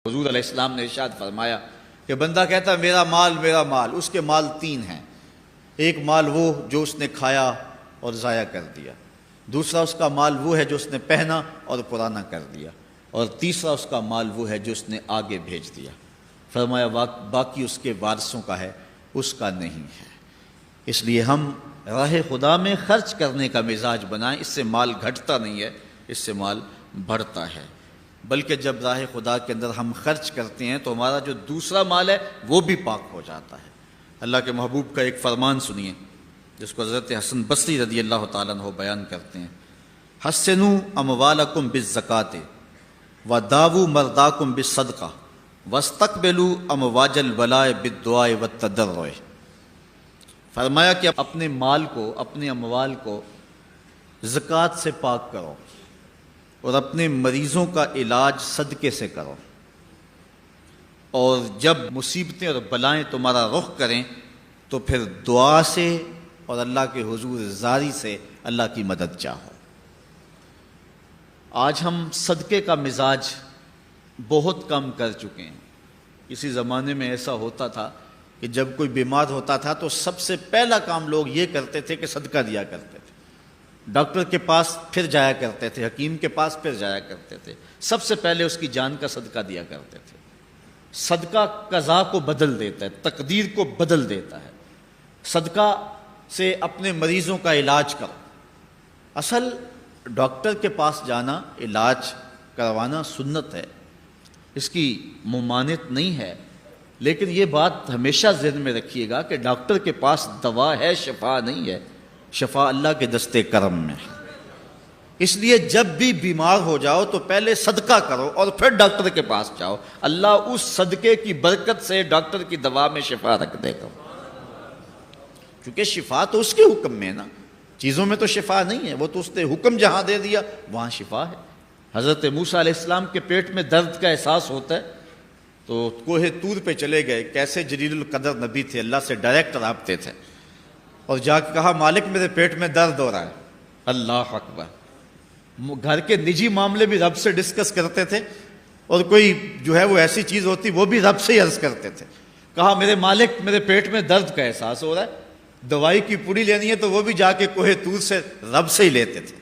حضور علیہ السلام نے ارشاد فرمایا کہ بندہ کہتا ہے میرا مال، اس کے مال تین ہیں۔ ایک مال وہ جو اس نے کھایا اور ضائع کر دیا، دوسرا اس کا مال وہ ہے جو اس نے پہنا اور پرانا کر دیا، اور تیسرا اس کا مال وہ ہے جو اس نے آگے بھیج دیا۔ فرمایا باقی اس کے وارثوں کا ہے، اس کا نہیں ہے۔ اس لیے ہم راہ خدا میں خرچ کرنے کا مزاج بنائیں، اس سے مال گھٹتا نہیں ہے، اس سے مال بڑھتا ہے۔ بلکہ جب راہ خدا کے اندر ہم خرچ کرتے ہیں تو ہمارا جو دوسرا مال ہے وہ بھی پاک ہو جاتا ہے۔ اللہ کے محبوب کا ایک فرمان سنیے جس کو حضرت حسن بصری رضی اللہ تعالیٰ عنہ بیان کرتے ہیں، حسنوا اموالکم بالزکاۃ وداووا مرداکم بالصدقہ واستقبلوا امواج البلاء بالدعاء والتضرع۔ فرمایا کہ اپنے مال کو، اپنے اموال کو زکوٰۃ سے پاک کرو اور اپنے مریضوں کا علاج صدقے سے کرو، اور جب مصیبتیں اور بلائیں تمہارا رخ کریں تو پھر دعا سے اور اللہ کے حضور زاری سے اللہ کی مدد چاہو۔ آج ہم صدقے کا مزاج بہت کم کر چکے ہیں۔ اسی زمانے میں ایسا ہوتا تھا کہ جب کوئی بیمار ہوتا تھا تو سب سے پہلا کام لوگ یہ کرتے تھے کہ صدقہ دیا کرتے تھے، ڈاکٹر کے پاس پھر جایا کرتے تھے، حکیم کے پاس پھر جایا کرتے تھے، سب سے پہلے اس کی جان کا صدقہ دیا کرتے تھے۔ صدقہ قضا کو بدل دیتا ہے، تقدیر کو بدل دیتا ہے۔ صدقہ سے اپنے مریضوں کا علاج کرو۔ اصل ڈاکٹر کے پاس جانا، علاج کروانا سنت ہے، اس کی ممانعت نہیں ہے، لیکن یہ بات ہمیشہ ذہن میں رکھیے گا کہ ڈاکٹر کے پاس دوا ہے، شفا نہیں ہے۔ شفا اللہ کے دستے کرم میں ہے۔ اس لیے جب بھی بیمار ہو جاؤ تو پہلے صدقہ کرو اور پھر ڈاکٹر کے پاس جاؤ، اللہ اس صدقے کی برکت سے ڈاکٹر کی دوا میں شفا رکھ دے گا، کیونکہ شفا تو اس کے حکم میں ہے نا، چیزوں میں تو شفا نہیں ہے، وہ تو اس نے حکم جہاں دے دیا وہاں شفا ہے۔ حضرت موسیٰ علیہ السلام کے پیٹ میں درد کا احساس ہوتا ہے تو کوہ طور پہ چلے گئے، کیسے جلیل القدر نبی تھے، اللہ سے ڈائریکٹ رابطے تھے، اور جا کے کہا مالک میرے پیٹ میں درد ہو رہا ہے۔ اللہ اکبر۔ گھر کے نجی معاملے بھی رب سے ڈسکس کرتے تھے، اور کوئی جو ہے وہ ایسی چیز ہوتی وہ بھی رب سے ہی عرض کرتے تھے۔ کہا میرے مالک میرے پیٹ میں درد کا احساس ہو رہا ہے، دوائی کی پوری لینی ہے تو وہ بھی جا کے کوہ طور سے رب سے ہی لیتے تھے۔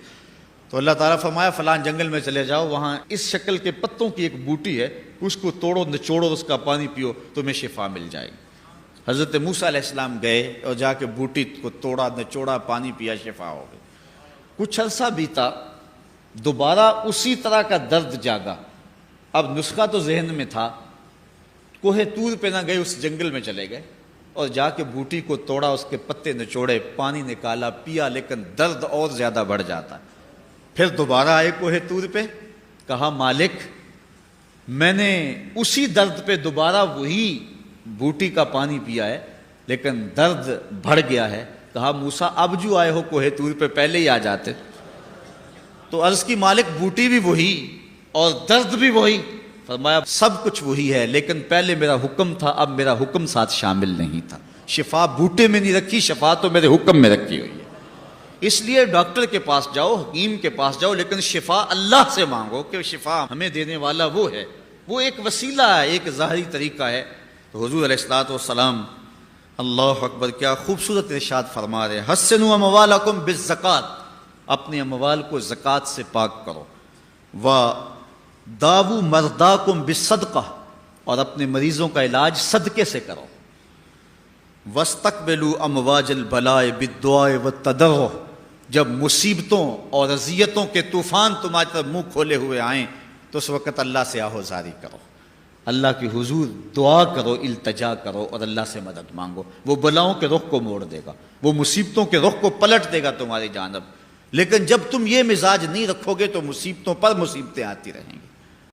تو اللہ تعالیٰ فرمایا فلان جنگل میں چلے جاؤ، وہاں اس شکل کے پتوں کی ایک بوٹی ہے، اس کو توڑو نچوڑو، اس کا پانی پیو، تمہیں شفا مل جائے گی۔ حضرت موسیٰ علیہ السلام گئے اور جا کے بوٹی کو توڑا نچوڑا، پانی پیا، شفا ہو گئی۔ کچھ عرصہ بیتا، دوبارہ اسی طرح کا درد جاگا۔ اب نسخہ تو ذہن میں تھا، کوہ طور پہ نہ گئے، اس جنگل میں چلے گئے اور جا کے بوٹی کو توڑا، اس کے پتے نچوڑے، پانی نکالا، پیا، لیکن درد اور زیادہ بڑھ جاتا۔ پھر دوبارہ آئے کوہ طور پہ، کہا مالک میں نے اسی درد پہ دوبارہ وہی بوٹی کا پانی پیا ہے لیکن درد بڑھ گیا ہے۔ کہا موسیٰ اب جو آئے ہو کوہ طور پہ پہلے ہی آ جاتے۔ تو عرض کی مالک بوٹی بھی وہی اور درد بھی وہی۔ فرمایا سب کچھ وہی ہے لیکن پہلے میرا حکم تھا، اب میرا حکم ساتھ شامل نہیں تھا۔ شفا بوٹے میں نہیں رکھی، شفا تو میرے حکم میں رکھی ہوئی ہے۔ اس لیے ڈاکٹر کے پاس جاؤ، حکیم کے پاس جاؤ، لیکن شفا اللہ سے مانگو کہ شفا ہمیں دینے والا وہ ہے، وہ ایک وسیلہ ہے، ایک ظاہری طریقہ ہے۔ تو حضور علیہ الصلوۃ والسلام، اللہ اکبر، کیا خوبصورت ارشاد فرما رہے ہیں، حسنوا اموالکم بالزکاۃ، اپنے اموال کو زکوٰۃ سے پاک کرو، وداووا مرداکم بالصدقہ، اور اپنے مریضوں کا علاج صدقے سے کرو، واستقبلوا امواج البلاء بالدعاء والتضرع، جب مصیبتوں اور اذیتوں کے طوفان تمہاری طرف منہ کھولے ہوئے آئیں تو اس وقت اللہ سے آہوزاری کرو، اللہ کی حضور دعا کرو، التجا کرو اور اللہ سے مدد مانگو۔ وہ بلاؤں کے رخ کو موڑ دے گا، وہ مصیبتوں کے رخ کو پلٹ دے گا تمہاری جانب۔ لیکن جب تم یہ مزاج نہیں رکھو گے تو مصیبتوں پر مصیبتیں آتی رہیں گی۔